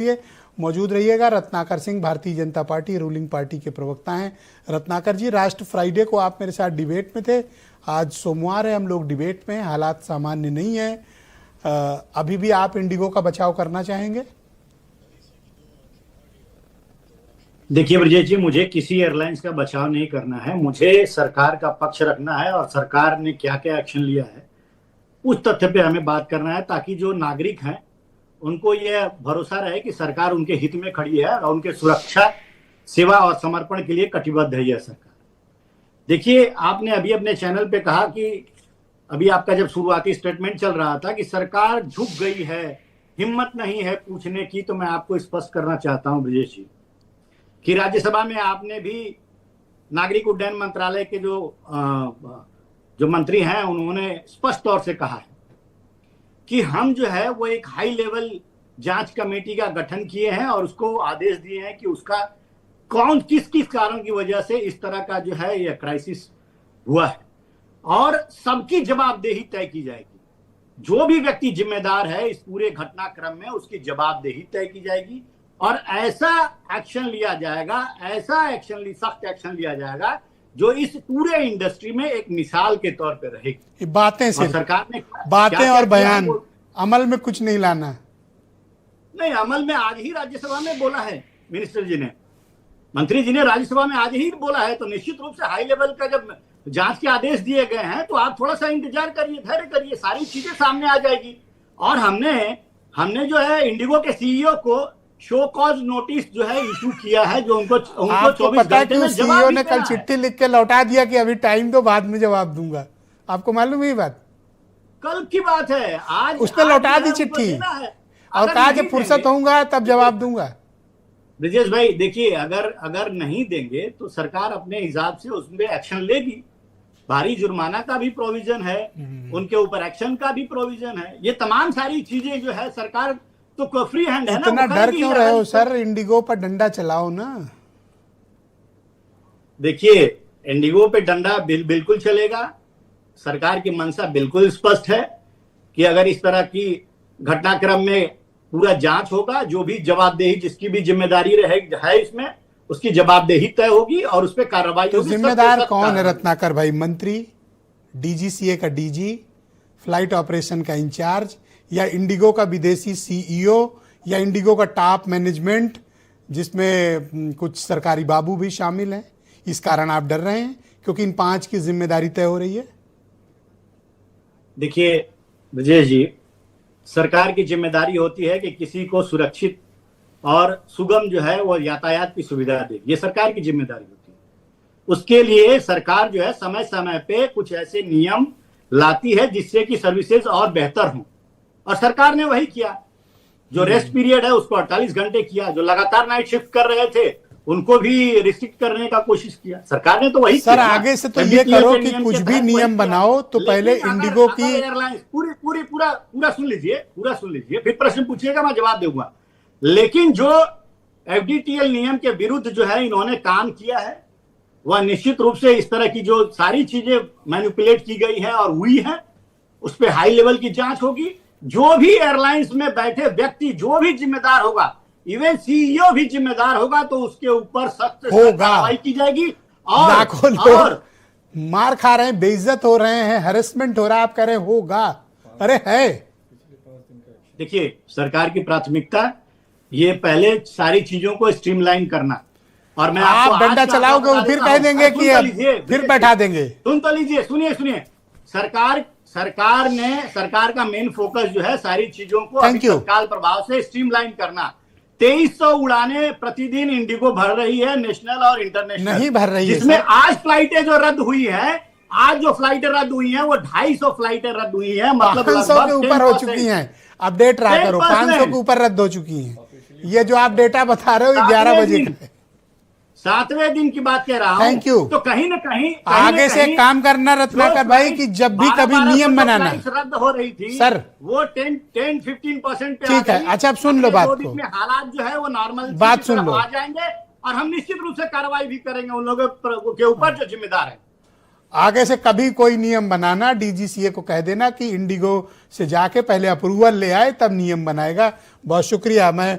लिए मौजूद रहिएगा। Ratnakar Singh Bharatiya Janata party ruling party के प्रवक्ता हैं। रत्नाकर जी, लास्ट फ्राइडे को आप मेरे साथ डिबेट में थे, आज सोमवार है, हम लोग डिबेट में हैं, हालात सामान्य नहीं है। अभी भी आप इंडिगो का बचाव करना चाहेंगे? देखिए ब्रजेश जी, मुझे किसी एयरलाइंस का बचाव नहीं करना है, मुझे सरकार का पक्ष रखना है और सरकार ने क्या क्या एक्शन लिया है उस तथ्य पे हमें बात करना है, ताकि जो नागरिक हैं उनको यह भरोसा रहे कि सरकार उनके हित में खड़ी है और उनके सुरक्षा, सेवा और समर्पण के लिए कटिबद्ध है यह सरकार। देखिए, आपने अभी अपने चैनल पे कहा कि अभी आपका जब शुरुआती स्टेटमेंट चल रहा था कि सरकार झुक गई है, हिम्मत नहीं है पूछने की, तो मैं आपको स्पष्ट करना चाहता हूं ब्रजेश जी कि राज्यसभा में आपने भी नागरिक उड्डयन मंत्रालय के जो मंत्री हैं उन्होंने स्पष्ट तौर से कहा है कि हम जो है वो एक हाई लेवल जांच कमेटी का गठन किए हैं और उसको आदेश दिए हैं कि उसका कौन किस किस कारण की वजह से इस तरह का जो है यह क्राइसिस हुआ है और सबकी जवाबदेही तय की जाएगी। जो भी व्यक्ति जिम्मेदार है इस पूरे घटनाक्रम में उसकी जवाबदेही तय की जाएगी और ऐसा एक्शन लिया जाएगा, सख्त एक्शन लिया जाएगा जो इस पूरे इंडस्ट्री में एक मिसाल के तौर पे रहेगी। बातें सिर्फ सरकार ने बातें और बयान, अमल में कुछ नहीं लाना। नहीं, अमल में आज ही राज्यसभा में बोला है मिनिस्टर जी ने, मंत्री जी ने राज्यसभा में आज ही बोला है, तो निश्चित रूप से हाई लेवल का जब जांच के आदेश दिए गए हैं तो आप थोड़ा सा इंतजार करिए, धैर्य करिए, सारी चीजें सामने आ जाएगी। और हमने जो है इंडिगो के सीईओ को शो कॉज नोटिस जो है इशू किया है, जो उनको 24 घंटे में सीईओ ने कल चिट्ठी लिख के लौटा दिया कि अभी टाइम दो, बाद में जवाब दूंगा। आपको मालूम है ये बात? कल की बात है, आज उसने लौटा दी चिट्ठी और कहा जब फुर्सत होऊंगा तब जवाब दूंगा। ब्रजेश भाई देखिए, अगर नहीं देंगे तो सरकार अपने हिसाब से उसमें एक्शन लेगी। भारी जुर्माना का भी प्रोविजन है, उनके ऊपर एक्शन का भी प्रोविजन है। ये तमाम सारी चीजें जो है सरकार तो फ्री हैंड है ना। इतना डर क्यों रहे हो सर? इंडिगो पर डंडा चलाओ ना। देखिए, इंडिगो पे डंडा बिल्कुल चलेगा। सरकार की मंशा बिल्कुल स्पष्ट है कि अगर इस तरह की घटनाक्रम में पूरा जांच होगा, जो भी जवाबदेही, जिसकी भी जिम्मेदारी है इसमें, उसकी जवाबदेही तय होगी और उस पर कार्रवाई होगी। तो जिम्मेदार कौन है रत्नाकर भाई? मंत्री, डीजीसीए का डीजी, फ्लाइट ऑपरेशन का इंचार्ज, या इंडिगो का विदेशी सीईओ, या इंडिगो का टॉप मैनेजमेंट जिसमें कुछ सरकारी बाबू भी शामिल हैं? इस कारण आप डर रहे हैं क्योंकि इन 5 की जिम्मेदारी तय हो रही है। देखिए विजय जी, सरकार की जिम्मेदारी होती है कि किसी को सुरक्षित और सुगम जो है वो यातायात की सुविधा दे, ये सरकार की जिम्मेदारी होती है। उसके लिए सरकार जो है समय समय पे कुछ ऐसे नियम लाती है जिससे कि सर्विसेज और बेहतर हों, और सरकार ने वही किया। जो रेस्ट पीरियड है उसको 48 घंटे किया, जो लगातार नाइट शिफ्ट कर रहे थे उनको भी रिस्ट्रिक्ट करने का कोशिश किया, सरकार ने तो वही सर किया। आगे से तो ये करो कि कुछ भी नियम बनाओ तो पहले इंडिगो की एयरलाइंस पूरा सुन लीजिए, फिर प्रश्न पूछिएगा, मैं जवाब दूंगा। लेकिन जो एफडीटीएल नियम के विरुद्ध जो है इन्होंने काम किया है, वह निश्चित रूप से इस तरह की जो सारी चीजें मैनिपुलेट की गई है और हुई है, उस पर हाई लेवल की जांच होगी। जो भी एयरलाइंस में बैठे व्यक्ति जो भी जिम्मेदार होगा, इवन सीईओ भी जिम्मेदार होगा, तो उसके ऊपर सख्त कार्रवाई की जाएगी। और लाखों लोग मार खा रहे हैं, बेइज्जत हो रहे हैं, हैरेसमेंट हो रहा है, आप कह रहे हैं होगा? अरे है। देखिए, सरकार की प्राथमिकता ये पहले सारी चीजों को स्ट्रीमलाइन करना, और मैं आप डंडा चलाओगे फिर कह देंगे कि फिर बैठा देंगे। सुन तो लीजिए, सुनिए। सरकार का मेन फोकस जो है सारी चीजों को तत्काल प्रभाव से स्ट्रीमलाइन करना। 2300 उड़ानें प्रतिदिन इंडिगो भर रही है, नेशनल और इंटरनेशनल नहीं भर रही है, जिसमें आज फ्लाइटें जो रद्द हुई है, जो फ्लाइटें रद्द हुई हैं वो 250 फ्लाइटें रद्द हुई हैं, मतलब 500 के ऊपर हो चुकी हैं। अपडेट रहा करो, 500 के ऊपर रद्द हो चुकी हैं। ये जो आप डेटा बता रहे हो 11 बजे का 7वें दिन की बात कह रहा हूं। Thank you. तो कहीं ना कहीं आगे से काम करना रत्नाकर भाई कि जब भी कभी नियम बनाना रद्द हो रही थी सर, वो 10-15% पे ठीक है। अच्छा, अब सुन लो बात को, हालात जो है वो नॉर्मल बात सुन लो, आ जाएंगे और हम निश्चित रूप से कार्रवाई भी करेंगे उन लोगों के ऊपर जो जिम्मेदार है। आगे से कभी कोई नियम बनाना, डीजीसीए को कह देना कि इंडिगो से जाके पहले अप्रूवल ले आए तब नियम बनाएगा। बहुत शुक्रिया। मैं